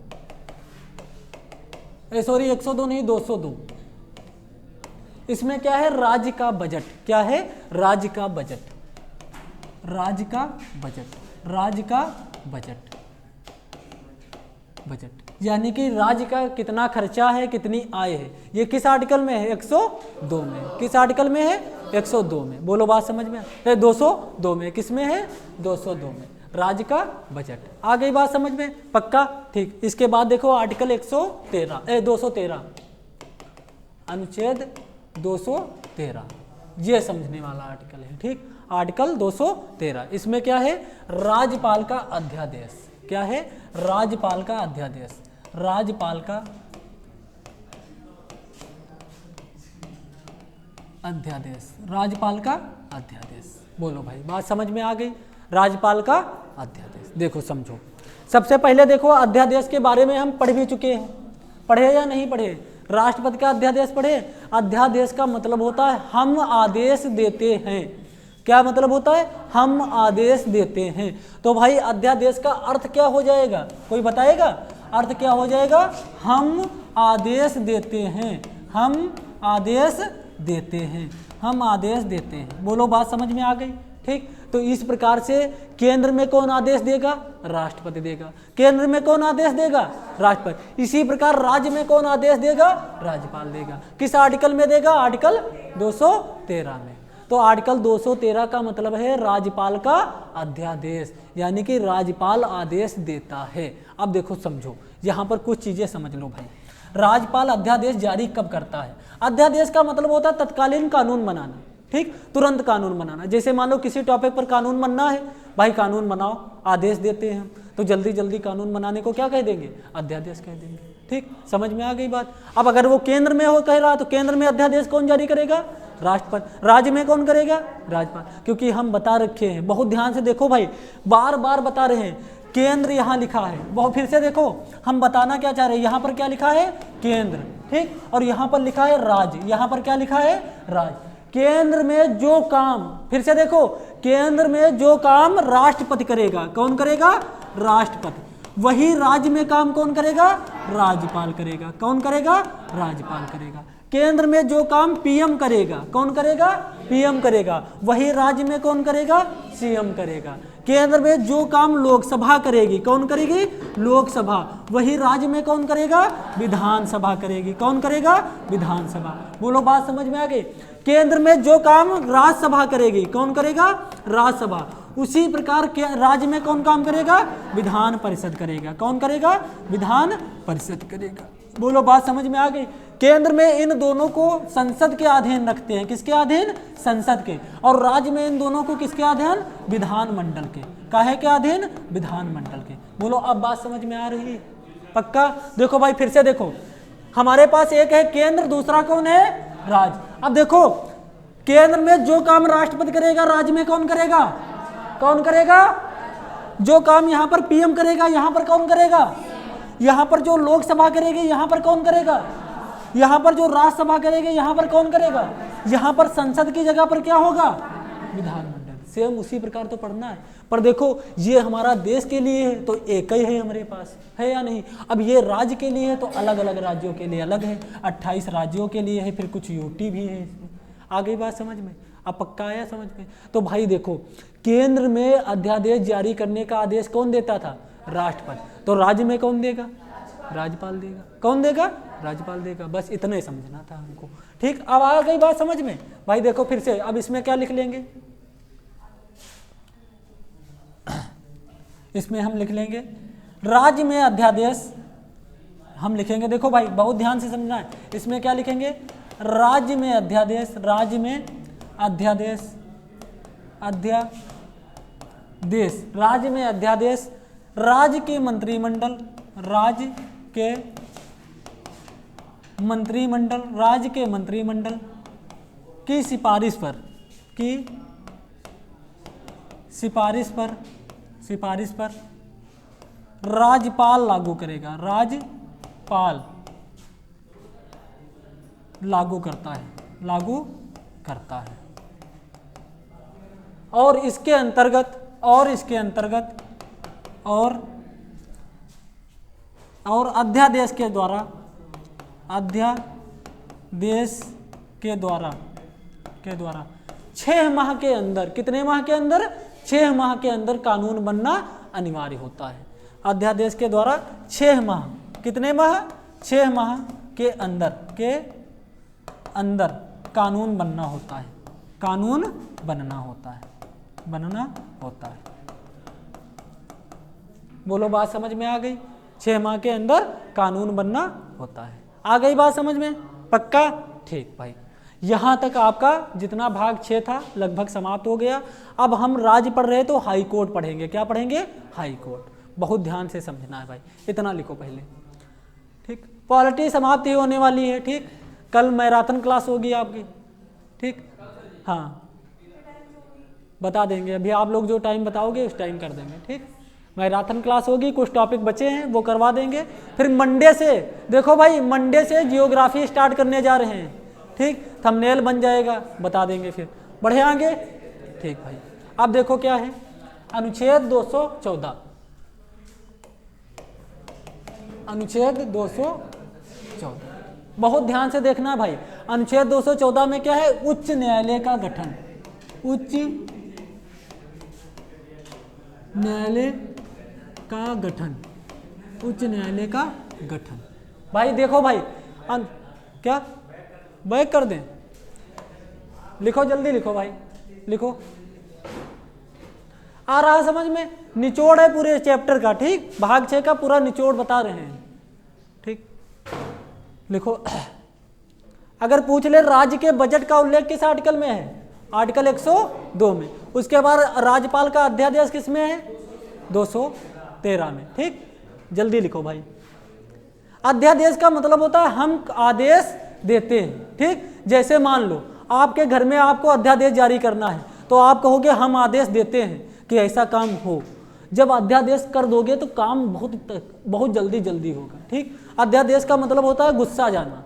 सॉरी 102 नहीं, 202। इसमें क्या है? राज्य का बजट। क्या है? राज्य का बजट। राज्य का बजट, राज्य का बजट, बजट यानी कि राज्य का कितना खर्चा है, कितनी आय है। ये किस आर्टिकल में है? 102 में। किस आर्टिकल में है? 102 में। बोलो बात समझ में? 202 में। किस में है? 202 में। राज्य का बजट। आ गई बात समझ में? पक्का? ठीक, इसके बाद देखो आर्टिकल 213, अनुच्छेद 213, ये समझने वाला आर्टिकल है। ठीक, आर्टिकल 213, इसमें क्या है? राज्यपाल का अध्यादेश। क्या है? राज्यपाल का अध्यादेश। राज्यपाल का अध्यादेश, राज्यपाल का अध्यादेश। बोलो भाई बात समझ में आ गई? राज्यपाल का अध्यादेश। देखो समझो, सबसे पहले देखो अध्यादेश के बारे में हम पढ़ भी चुके हैं। पढ़े या नहीं पढ़े? राष्ट्रपति का अध्यादेश पढ़े। अध्यादेश का मतलब होता है हम आदेश देते हैं। क्या मतलब होता है? हम आदेश देते हैं। तो भाई अध्यादेश का अर्थ क्या हो जाएगा? कोई बताएगा? अर्थ क्या हो जाएगा? हम आदेश देते हैं। हम आदेश देते हैं। हम आदेश देते हैं। बोलो बात समझ में आ गई? ठीक, तो इस प्रकार से केंद्र में कौन आदेश देगा? राष्ट्रपति देगा। केंद्र में कौन आदेश देगा? राष्ट्रपति। इसी प्रकार राज्य में कौन आदेश देगा? राज्यपाल देगा। किस आर्टिकल में देगा? आर्टिकल 213 में। तो आर्टिकल 213 का मतलब है राज्यपाल का अध्यादेश, यानी कि राज्यपाल आदेश देता है। अब देखो समझो, यहाँ पर कुछ चीजें समझ लो भाई। राज्यपाल अध्यादेश जारी कब करता है? अध्यादेश का मतलब होता है तत्कालीन कानून बनाना। ठीक, तुरंत कानून बनाना। जैसे मान लो किसी टॉपिक पर कानून बनना है, भाई कानून बनाओ, आदेश देते हैं हम, तो जल्दी जल्दी कानून बनाने को क्या कह देंगे? अध्यादेश कह देंगे। ठीक, समझ में आ गई बात? अब अगर वो केंद्र में हो कह रहा, तो केंद्र में अध्यादेश कौन जारी करेगा? राष्ट्रपति। राज्य में कौन करेगा? राज्यपाल। क्योंकि हम बता रखे हैं, बहुत ध्यान से देखो भाई, बार बार बता रहे हैं, केंद्र यहाँ लिखा है। बहुत फिर से देखो, हम बताना क्या चाह रहे हैं? यहाँ पर क्या लिखा है? केंद्र। ठीक, और यहाँ पर लिखा है राज्य। यहाँ पर क्या लिखा है? राज्य। केंद्र में जो काम, फिर से देखो, केंद्र में जो काम राष्ट्रपति करेगा, कौन करेगा? राष्ट्रपति। वही राज्य में काम कौन करेगा? राज्यपाल करेगा। कौन करेगा? राज्यपाल करेगा। केंद्र में जो काम पीएम करेगा, कौन करेगा? पीएम करेगा। वही राज्य में कौन करेगा? सीएम करेगा। केंद्र में जो काम लोकसभा करेगी, कौन करेगी? लोकसभा। वही राज्य में कौन करेगा? विधानसभा करेगी। कौन करेगा? विधानसभा। बोलो बात समझ में आ गई? केंद्र में जो काम राज्यसभा करेगी, कौन करेगा? राज्यसभा। उसी प्रकार के राज्य में कौन काम करेगा? विधान परिषद करेगा। कौन करेगा? विधान परिषद करेगा। बोलो बात समझ में आ गई? केंद्र में इन दोनों को संसद के अधीन रखते हैं। किसके अधीन? संसद के। और राज्य में इन दोनों को किसके अधीन? विधानमंडल के। काहे के अधीन? विधानमंडल के। बोलो अब बात समझ में आ रही है? पक्का? देखो भाई फिर से देखो, हमारे पास एक है केंद्र, दूसरा कौन है? राज्य। अब देखो, केंद्र में जो काम राष्ट्रपति करेगा, राज्य में कौन करेगा? कौन करेगा? जो काम यहाँ पर पीएम करेगा, यहाँ पर कौन करेगा? यहाँ पर जो लोकसभा करेगी, यहाँ पर कौन करेगा? यहाँ पर जो राज्यसभा करेगी, यहाँ पर कौन करेगा? यहाँ पर संसद की जगह पर क्या होगा? विधानमंडल। सेम उसी प्रकार तो पढ़ना है। पर देखो ये हमारा देश के लिए है तो एक ही है हमारे पास, है या नहीं? अब ये राज्य के लिए है तो अलग अलग राज्यों के लिए अलग है, 28 राज्यों के लिए है, फिर कुछ यूटी भी है इसमें। आ गई बात समझ में? अब पक्का आया समझ में? तो भाई देखो, केंद्र में अध्यादेश जारी करने का आदेश कौन देता था? राष्ट्रपति। तो राज्य में कौन देगा? राज्यपाल देगा। कौन देगा? राज्यपाल देगा। बस इतना ही समझना था हमको। ठीक, अब आ गई बात समझ में? भाई देखो फिर से, अब इसमें क्या लिख लेंगे? इसमें हम लिख लेंगे राज्य में अध्यादेश, हम लिखेंगे, देखो भाई बहुत ध्यान से समझना है। इसमें क्या लिखेंगे? राज्य में अध्यादेश, राज्य में अध्यादेश, अध्यादेश, राज्य में अध्यादेश, राज्य के मंत्रिमंडल, राज्य के मंत्रिमंडल, राज्य के मंत्रिमंडल की सिफारिश पर, की सिफारिश पर, सिफारिश पर राज्यपाल लागू करेगा। राज्यपाल लागू करता है, लागू करता है। और इसके अंतर्गत, और इसके अंतर्गत, और अध्यादेश के द्वारा, अध्यादेश के द्वारा 6 माह के अंदर, कितने माह के अंदर? 6 माह के अंदर कानून बनना अनिवार्य होता है। अध्यादेश के द्वारा 6 माह, कितने माह? 6 माह के अंदर कानून बनना होता है, कानून बनना होता है, बनना होता है। बोलो बात समझ में आ गई? 6 माह के अंदर कानून बनना होता है। आ गई बात समझ में? पक्का? ठीक भाई, यहाँ तक आपका जितना भाग 6 था लगभग समाप्त हो गया। अब हम राज्य पढ़ रहे तो हाई कोर्ट पढ़ेंगे। क्या पढ़ेंगे? High court. बहुत ध्यान से समझना है भाई, इतना लिखो पहले। ठीक, पॉलिटी समाप्त ही होने वाली है। ठीक, कल मैराथन क्लास होगी आपकी। ठीक, हाँ बता देंगे, अभी आप लोग जो टाइम बताओगे उस टाइम कर देंगे। ठीक, मैराथन क्लास होगी, कुछ टॉपिक बचे हैं वो करवा देंगे। फिर मंडे से, देखो भाई मंडे से जियोग्राफी स्टार्ट करने जा रहे हैं। ठीक, थंबनेल बन जाएगा, बता देंगे। फिर बढ़े आगे। ठीक भाई, अब देखो क्या है, अनुच्छेद 214, अनुच्छेद 214, बहुत ध्यान से देखना भाई। अनुच्छेद 214 में क्या है? उच्च न्यायालय का गठन, उच्च न्यायालय का गठन, उच्च न्यायालय का गठन। भाई देखो भाई, क्या बैक कर दें? लिखो जल्दी लिखो भाई, लिखो। आ रहा समझ में? निचोड़ है पूरे चैप्टर का। ठीक, भाग 6 का पूरा निचोड़ बता रहे हैं। ठीक, लिखो। अगर पूछ ले राज्य के बजट का उल्लेख किस आर्टिकल में है? आर्टिकल 102 में। उसके बाद राज्यपाल का अध्यादेश किस में है? 213 में। ठीक, जल्दी लिखो भाई। अध्यादेश का मतलब होता है हम आदेश देते हैं। ठीक, जैसे मान लो आपके घर में आपको अध्यादेश जारी करना है तो आप कहोगे हम आदेश देते हैं कि ऐसा काम हो। जब अध्यादेश कर दोगे तो काम बहुत जल्दी होगा। ठीक, अध्यादेश का मतलब होता है गुस्सा जाना।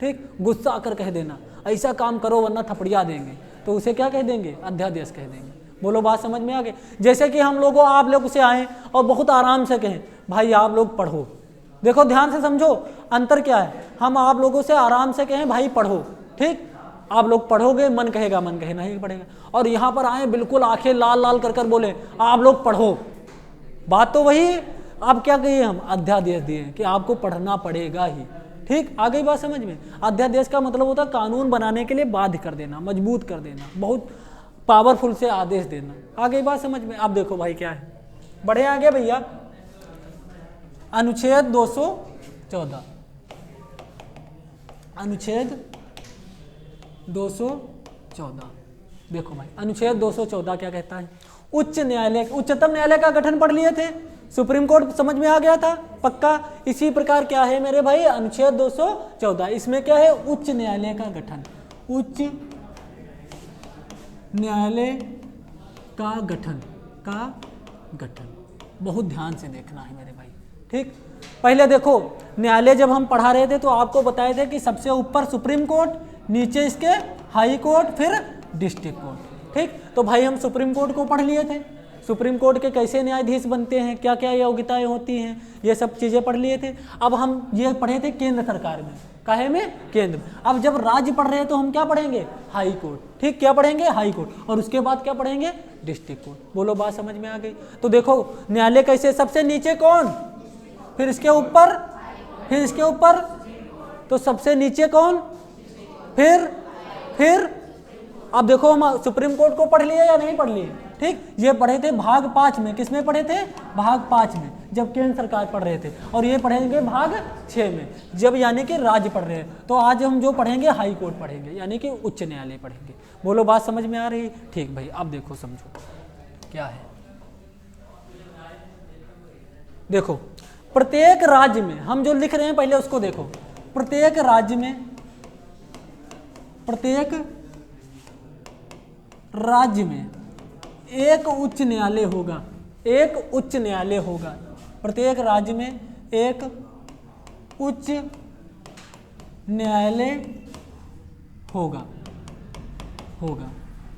ठीक, गुस्सा आकर कह देना ऐसा काम करो वरना थपड़िया देंगे, तो उसे क्या कह देंगे? अध्यादेश कह देंगे। बोलो बात समझ में आ गई? जैसे कि हम लोगों, आप लोग उसे आए और बहुत आराम से कहें भाई आप लोग पढ़ो। देखो ध्यान से समझो अंतर क्या है। हम आप लोगों से आराम से कहें भाई पढ़ो। ठीक, आप लोग पढ़ोगे, मन कहेगा, मन कहे नहीं पढ़ेगा। और यहाँ पर आए बिल्कुल आंखें लाल लाल कर बोले आप लोग पढ़ो, बात तो वही। अब क्या कहिए? हम अध्यादेश दिए कि आपको पढ़ना पड़ेगा ही। ठीक, आ गई बात समझ में? अध्यादेश का मतलब होता है कानून बनाने के लिए बाध्य कर देना, मजबूत कर देना, बहुत पावरफुल से आदेश देना। आ गई बात समझ में? अब देखो भाई क्या है, बढ़े आगे भैया। अनुच्छेद 214, अनुच्छेद 214, देखो भाई अनुच्छेद 214 क्या कहता है? उच्च न्यायालय, उच्चतम न्यायालय का गठन पढ़ लिए थे, सुप्रीम कोर्ट समझ में आ गया था पक्का। इसी प्रकार क्या है मेरे भाई? अनुच्छेद 214, इसमें क्या है? उच्च न्यायालय का गठन, उच्च न्यायालय का गठन, का गठन। बहुत ध्यान से देखना है मेरे भाई। ठीक, पहले देखो न्यायालय जब हम पढ़ा रहे थे तो आपको बताए थे कि सबसे ऊपर सुप्रीम कोर्ट, नीचे इसके हाई कोर्ट, फिर डिस्ट्रिक्ट कोर्ट। ठीक, तो भाई हम सुप्रीम कोर्ट को पढ़ लिए थे, सुप्रीम कोर्ट के कैसे न्यायाधीश बनते हैं, क्या क्या योग्यताएं होती हैं, ये सब चीज़ें पढ़ लिए थे। अब हम ये पढ़े थे केंद्र सरकार में, काहे में, केंद्र। अब जब राज्य पढ़ रहे हैं तो हम क्या पढ़ेंगे, हाई कोर्ट। ठीक, क्या पढ़ेंगे, हाई कोर्ट, और उसके बाद क्या पढ़ेंगे, डिस्ट्रिक्ट कोर्ट। बोलो बात समझ में आ गई। तो देखो न्यायालय कैसे, सबसे नीचे कौन, फिर इसके ऊपर, फिर इसके ऊपर, तो सबसे नीचे कौन, फिर अब देखो हम सुप्रीम कोर्ट को पढ़ लिए या नहीं पढ़ लिए। ठीक, ये पढ़े थे भाग 5 में, किसमें पढ़े थे, भाग 5 में, जब केंद्र सरकार पढ़ रहे थे, और ये पढ़ेंगे भाग 6 में, जब यानी कि राज्य पढ़ रहे हैं। तो आज हम जो पढ़ेंगे हाई कोर्ट पढ़ेंगे, यानी कि उच्च न्यायालय पढ़ेंगे। बोलो बात समझ में आ रही। ठीक भाई, अब देखो समझो क्या है। देखो प्रत्येक राज्य में हम जो लिख रहे हैं पहले उसको देखो। प्रत्येक राज्य में, प्रत्येक राज्य में एक उच्च न्यायालय होगा, एक उच्च न्यायालय होगा। प्रत्येक राज्य में एक उच्च न्यायालय होगा।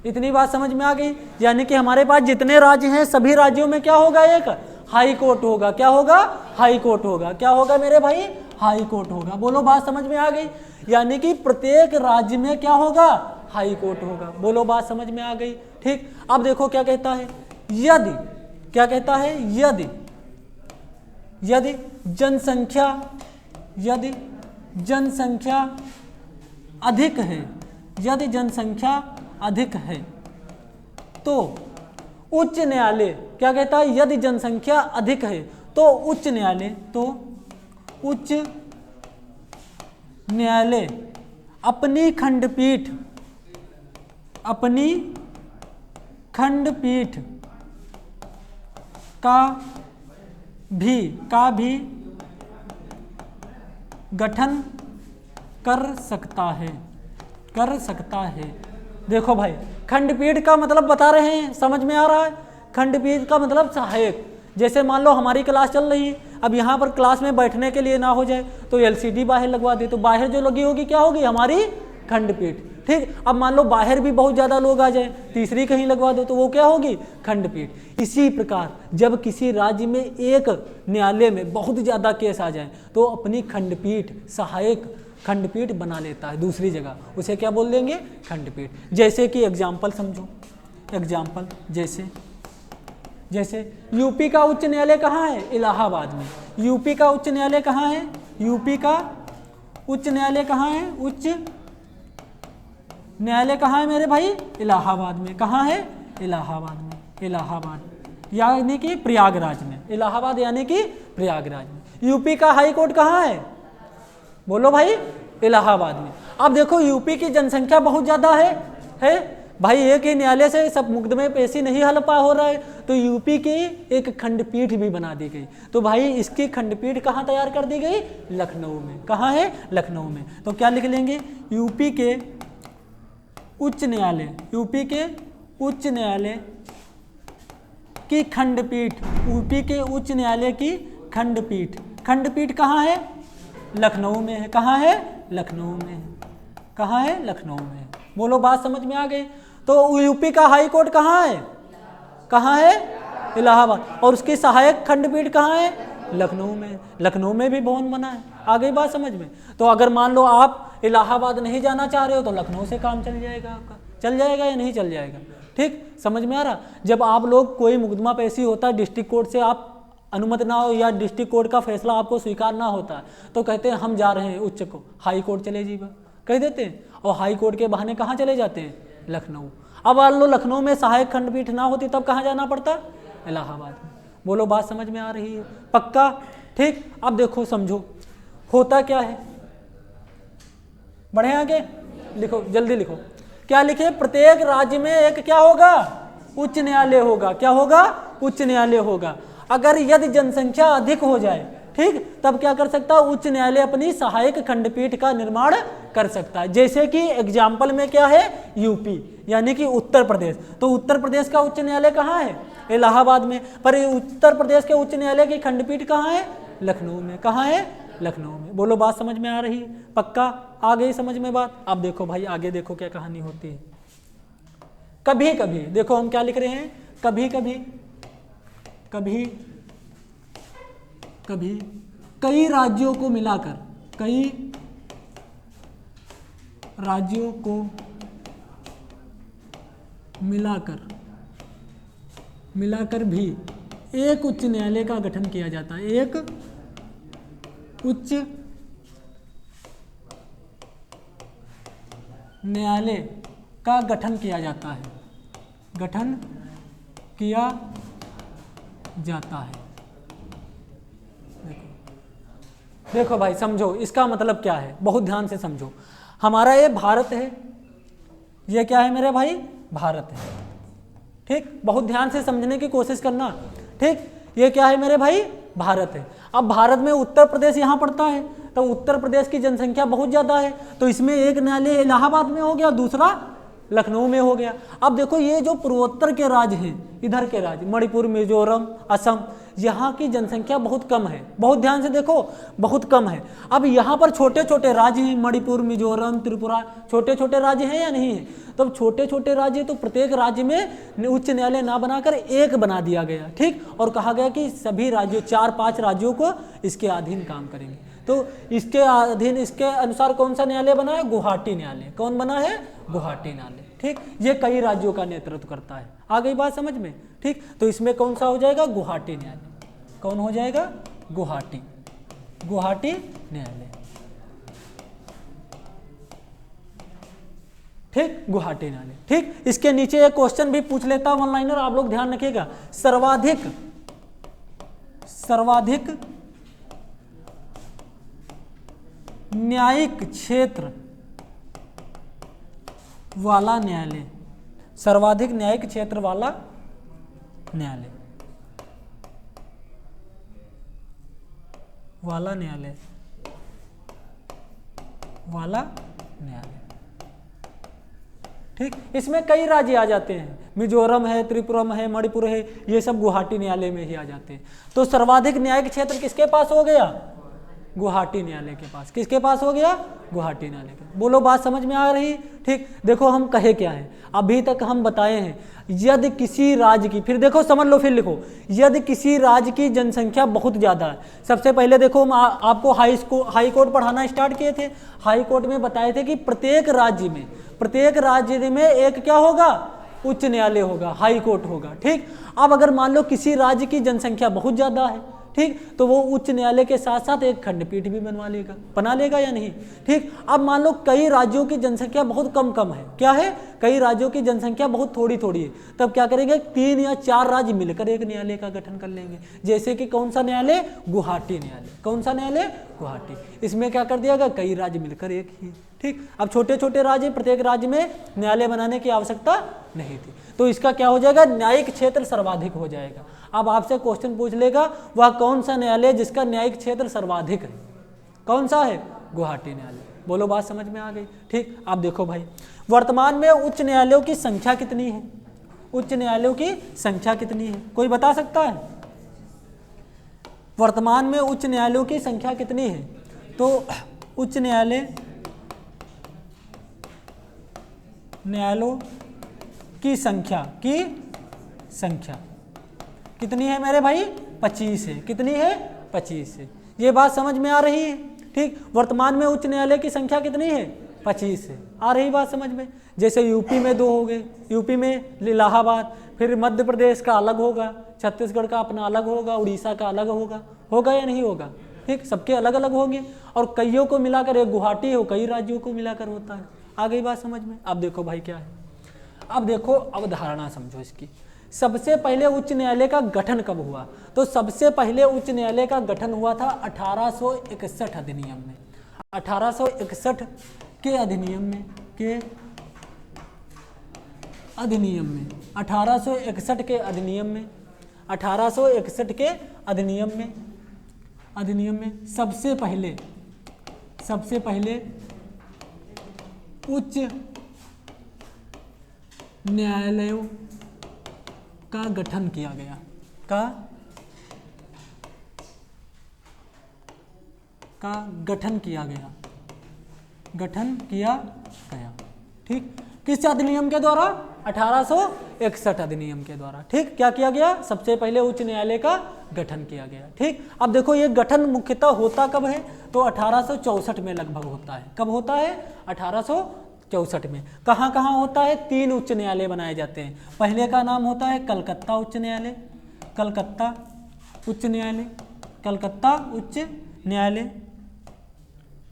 इतनी बात समझ में आ गई। यानी कि हमारे पास जितने राज्य हैं सभी राज्यों में क्या होगा, एक हाई कोर्ट होगा। क्या होगा, हाई कोर्ट होगा। क्या होगा मेरे भाई, हाई कोर्ट होगा। बोलो बात समझ में आ गई। यानी कि प्रत्येक राज्य में क्या होगा, हाई कोर्ट होगा। बोलो बात समझ में आ गई। ठीक, अब देखो क्या कहता है, यदि, क्या कहता है, यदि जनसंख्या, यदि जनसंख्या अधिक है, यदि जनसंख्या अधिक है तो उच्च न्यायालय, क्या कहता है, यदि जनसंख्या अधिक है तो उच्च न्यायालय, तो उच्च न्यायालय अपनी खंडपीठ, अपनी खंडपीठ का भी गठन कर सकता है। देखो भाई खंडपीठ का मतलब बता रहे हैं, समझ में आ रहा है। खंडपीठ का मतलब सहायक। जैसे मान लो हमारी क्लास चल रही है, अब यहाँ पर क्लास में बैठने के लिए ना हो जाए तो एलसीडी बाहर लगवा दे, तो बाहर जो लगी होगी क्या होगी, हमारी खंडपीठ। ठीक, अब मान लो बाहर भी बहुत ज़्यादा लोग आ जाए, तीसरी कहीं लगवा दो तो वो क्या होगी, खंडपीठ। इसी प्रकार जब किसी राज्य में एक न्यायालय में बहुत ज़्यादा केस आ जाए तो अपनी खंडपीठ, सहायक खंडपीठ बना लेता है दूसरी जगह, उसे क्या बोल देंगे, खंडपीठ। जैसे कि एग्जाम्पल समझो, एग्जाम्पल जैसे यूपी का उच्च न्यायालय कहाँ है, इलाहाबाद में। यूपी का उच्च न्यायालय कहाँ है, यूपी का उच्च न्यायालय कहाँ है, उच्च न्यायालय कहाँ है मेरे भाई, इलाहाबाद में। कहाँ है, इलाहाबाद में। इलाहाबाद यानी कि प्रयागराज में, इलाहाबाद यानी कि प्रयागराज में। यूपी का हाई कोर्ट कहाँ है, बोलो भाई, इलाहाबाद में। अब देखो यूपी की जनसंख्या बहुत ज़्यादा है भाई, एक ही न्यायालय से सब मुकदमे पेशी नहीं हल पा हो रहा है, तो यूपी की एक खंडपीठ भी बना दी गई। तो भाई इसकी खंडपीठ कहाँ तैयार कर दी गई, लखनऊ में। कहाँ है, लखनऊ में। तो क्या लिख लेंगे, यूपी के उच्च न्यायालय, यूपी के उच्च न्यायालय की खंडपीठ, यूपी के उच्च न्यायालय की खंडपीठ। खंडपीठ कहाँ है, लखनऊ में है। कहाँ है, लखनऊ में है। कहाँ है, लखनऊ में है। बोलो बात समझ में आ गई। तो यूपी का हाई कोर्ट कहाँ है, कहाँ है, इलाहाबाद, और उसकी सहायक खंडपीठ कहाँ है, लखनऊ में। लखनऊ में भी भवन बना है। आ गई बात समझ में। तो अगर मान लो आप इलाहाबाद नहीं जाना चाह रहे हो तो लखनऊ से काम चल जाएगा आपका, चल जाएगा या नहीं चल जाएगा। ठीक, समझ में आ रहा। जब आप लोग कोई मुकदमा पेशी होता है, डिस्ट्रिक्ट कोर्ट से आप अनुमति ना हो या डिस्ट्रिक्ट कोर्ट का फैसला आपको स्वीकार ना होता है, तो कहते हैं हम जा रहे हैं उच्च को, हाई कोर्ट चले जीवा कह देते हैं, और हाई कोर्ट के बहाने कहाँ चले जाते हैं, लखनऊ। अब मान लो लखनऊ में सहायक खंडपीठ ना होती तब कहाँ जाना पड़ता, इलाहाबाद में। बोलो बात समझ में आ रही है, पक्का। ठीक, अब देखो समझो होता क्या है, बढ़े आगे, लिखो जल्दी लिखो। क्या लिखे, प्रत्येक राज्य में एक क्या होगा, उच्च न्यायालय होगा। क्या होगा, उच्च न्यायालय होगा। अगर यदि जनसंख्या अधिक हो जाए, ठीक, तब क्या कर सकता है, उच्च न्यायालय अपनी सहायक खंडपीठ का निर्माण कर सकता है। जैसे कि एग्जाम्पल में क्या है, यूपी यानी कि उत्तर प्रदेश। तो उत्तर प्रदेश का उच्च न्यायालय कहाँ है, इलाहाबाद में। पर उत्तर प्रदेश के उच्च न्यायालय की खंडपीठ कहाँ है, लखनऊ में। कहाँ है? लखनऊ में। बोलो बात समझ में आ रही है? पक्का आ गई समझ में बात? अब देखो भाई आगे देखो क्या कहानी होती है। कभी कभी देखो हम क्या लिख रहे हैं, कभी कभी, कभी कभी कई राज्यों को मिलाकर, कई राज्यों को मिलाकर भी एक उच्च न्यायालय का गठन किया जाता है। एक उच्च न्यायालय का गठन किया जाता है, गठन किया जाता है। देखो भाई समझो इसका मतलब क्या है, बहुत ध्यान से समझो। हमारा ये भारत है, ये क्या है मेरे भाई? भारत है। ठीक, बहुत ध्यान से समझने की कोशिश करना। ठीक, ये क्या है मेरे भाई? भारत है। अब भारत में उत्तर प्रदेश यहाँ पड़ता है, तो उत्तर प्रदेश की जनसंख्या बहुत ज़्यादा है, तो इसमें एक न्यायालय इलाहाबाद में हो गया, दूसरा लखनऊ में हो गया। अब देखो ये जो पूर्वोत्तर के राज्य हैं, इधर के राज्य मणिपुर, मिजोरम, असम, यहाँ की जनसंख्या बहुत कम है। बहुत ध्यान से देखो, बहुत कम है। अब यहाँ पर छोटे छोटे राज्य हैं, मणिपुर, मिजोरम, त्रिपुरा, छोटे छोटे राज्य हैं या नहीं है? तो छोटे छोटे राज्य, तो प्रत्येक राज्य में उच्च न्यायालय ना बनाकर एक बना दिया गया। ठीक, और कहा गया कि सभी राज्यों, 4-5 राज्यों को इसके अधीन काम करेंगे। तो इसके अधीन, इसके अनुसार कौन सा न्यायालय बना है? गुवाहाटी न्यायालय। कौन बना है? गुवाहाटी न्यायालय। ठीक, ये कई राज्यों का नेतृत्व करता है। आ गई बात समझ में? ठीक, तो इसमें कौन सा हो जाएगा? गुवाहाटी न्यायालय। कौन हो जाएगा? गुवाहाटी न्यायालय। ठीक, गुवाहाटी न्यायालय। ठीक, इसके नीचे एक क्वेश्चन भी पूछ लेता हूं ऑनलाइनर, आप लोग ध्यान रखिएगा। सर्वाधिक न्यायिक क्षेत्र वाला न्यायालय, सर्वाधिक न्यायिक क्षेत्र वाला न्यायालय, वाला न्यायालय। ठीक, इसमें कई राज्य आ जाते हैं, मिजोरम है, त्रिपुरा है, मणिपुर है, ये सब गुवाहाटी न्यायालय में ही आ जाते हैं। तो सर्वाधिक न्यायिक क्षेत्र किसके पास हो गया? गुवाहाटी न्यायालय के पास। किसके पास हो गया? गुवाहाटी न्यायालय के। बोलो बात समझ में आ रही? ठीक, देखो हम कहे क्या है, अभी तक हम बताए हैं, यदि किसी राज्य की, फिर देखो समझ लो, फिर लिखो, यदि किसी राज्य की जनसंख्या बहुत ज़्यादा है। सबसे पहले देखो हम आपको हाई कोर्ट पढ़ाना स्टार्ट किए थे। हाई कोर्ट में बताए थे कि प्रत्येक राज्य में एक क्या होगा? उच्च न्यायालय होगा, हाई कोर्ट होगा। ठीक, अब अगर मान लो किसी राज्य की जनसंख्या बहुत ज़्यादा है, ठीक, तो वो उच्च न्यायालय के साथ साथ एक खंडपीठ भी बना लेगा या नहीं? ठीक, अब मान लो कई राज्यों की जनसंख्या बहुत कम है, क्या है? कई राज्यों की जनसंख्या बहुत थोड़ी है, तब क्या करेंगे? 3 या 4 राज्य मिलकर एक न्यायालय का गठन कर लेंगे। जैसे कि कौन सा न्यायालय? गुवाहाटी न्यायालय। कौन सा न्यायालय? गुवाहाटी। इसमें क्या कर दिया गया? कई राज्य मिलकर एक ही। ठीक, अब छोटे छोटे राज्य, प्रत्येक राज्य में न्यायालय बनाने की आवश्यकता नहीं थी, तो इसका क्या हो जाएगा? न्यायिक क्षेत्र सर्वाधिक हो जाएगा। अब आपसे क्वेश्चन पूछ लेगा, वह कौन सा न्यायालय जिसका न्यायिक क्षेत्र सर्वाधिक है? कौन सा है? गुवाहाटी न्यायालय। बोलो बात समझ में आ गई? ठीक, आप देखो भाई, वर्तमान में उच्च न्यायालयों की संख्या कितनी है? उच्च न्यायालयों की संख्या कितनी है? कोई बता सकता है? वर्तमान में उच्च न्यायालयों की संख्या कितनी है? तो उच्च न्यायालयों की संख्या कितनी है मेरे भाई? 25 है। कितनी है? 25 है। ये बात समझ में आ रही है? ठीक, वर्तमान में उच्च न्यायालय की संख्या कितनी है? 25 है। आ रही बात समझ में? जैसे यूपी में 2 हो गए, यूपी में इलाहाबाद, फिर मध्य प्रदेश का अलग होगा, छत्तीसगढ़ का अपना अलग होगा, उड़ीसा का अलग होगा या नहीं होगा? ठीक, सबके अलग अलग होंगे, और कईयों को मिलाकर एक गुवाहाटी हो, कई राज्यों को मिलाकर होता है। आ गई बात समझ में? अब देखो भाई क्या है, अब देखो अवधारणा समझो इसकी। सबसे पहले उच्च न्यायालय का गठन कब हुआ? तो सबसे पहले उच्च न्यायालय का गठन हुआ था 1861 अधिनियम में। 1861 के अधिनियम में 1861 के अधिनियम में सबसे पहले उच्च न्यायालयों का गठन किया गया। का गठन किया गया, गठन किया गया। ठीक, किस अधिनियम के द्वारा? 1861 अधिनियम के द्वारा। ठीक, क्या किया गया? सबसे पहले उच्च न्यायालय का गठन किया गया। ठीक, अब देखो ये गठन मुख्यतः होता कब है? तो 1864 में लगभग होता है। कब होता है? 1864 में। कहाँ कहाँ होता है? 3 उच्च न्यायालय बनाए जाते हैं। पहले का नाम होता है कलकत्ता उच्च न्यायालय, कलकत्ता उच्च न्यायालय, कलकत्ता उच्च न्यायालय।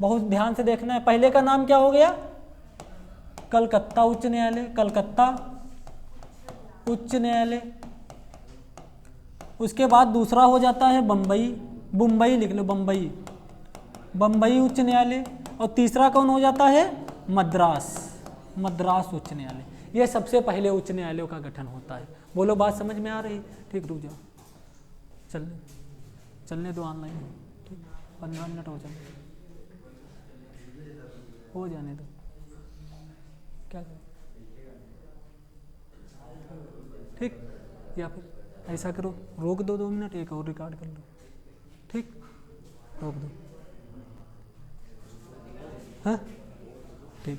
बहुत ध्यान से देखना है, पहले का नाम क्या हो गया? कलकत्ता उच्च न्यायालय, कलकत्ता उच्च न्यायालय। उसके बाद दूसरा हो जाता है बम्बई, मुंबई लिख लो, बम्बई, बम्बई उच्च न्यायालय। और तीसरा कौन हो जाता है? मद्रास, मद्रास उच्च न्यायालय। ये सबसे पहले उच्च न्यायालयों का गठन होता है। बोलो, बात समझ में आ रही? ठीक, रुक जाओ, चलने दो ऑनलाइन। ठीक, 15 मिनट हो जाने दो। क्या करें? ठीक, या फिर ऐसा करो, रोक दो 2 मिनट, एक और रिकॉर्ड कर लो। ठीक, रोक दो। हाँ, ठीक,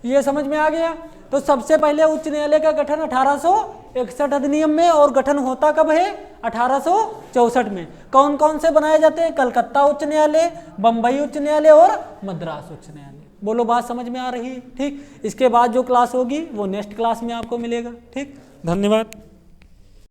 ये समझ में आ गया। तो सबसे पहले उच्च न्यायालय का गठन 1861 अधिनियम में, और गठन होता कब है? 1864 में। कौन कौन से बनाए जाते हैं? कलकत्ता उच्च न्यायालय, बम्बई उच्च न्यायालय और मद्रास उच्च न्यायालय। बोलो, बात समझ में आ रही है? ठीक, इसके बाद जो क्लास होगी वो नेक्स्ट क्लास में आपको मिलेगा। ठीक, धन्यवाद।